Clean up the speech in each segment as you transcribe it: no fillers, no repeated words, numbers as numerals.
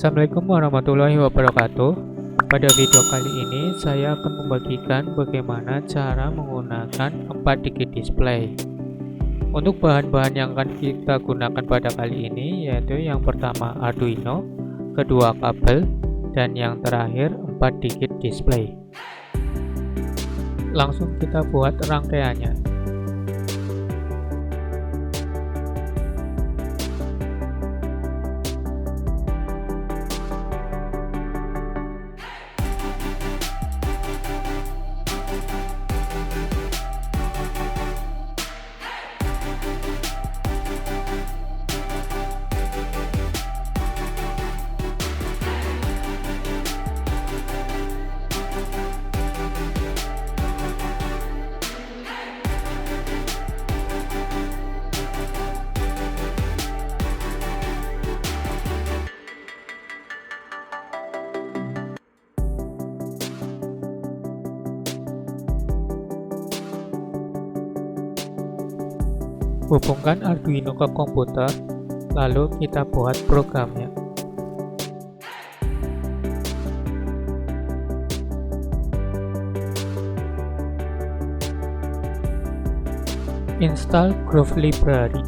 Assalamualaikum warahmatullahi wabarakatuh. Pada video kali ini saya akan membagikan bagaimana cara menggunakan 4 digit display. Untuk bahan-bahan yang akan kita gunakan pada kali ini yaitu yang pertama Arduino, kedua kabel, dan yang terakhir 4 digit display. Langsung kita buat rangkaiannya. Hubungkan Arduino ke komputer, lalu kita buat programnya. Install Groove Library.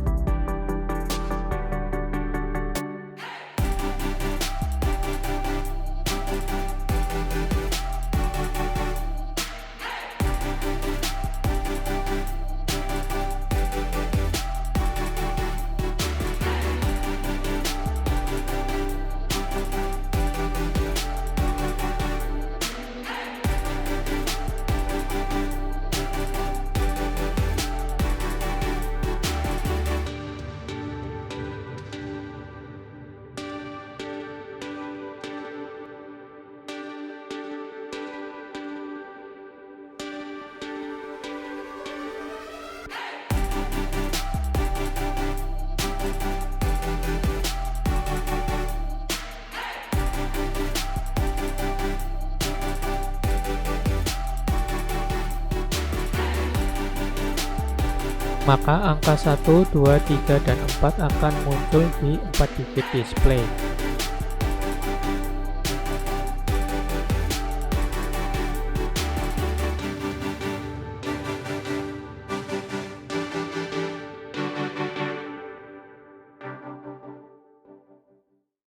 Maka angka 1, 2, 3, dan 4 akan muncul di 4 digit display.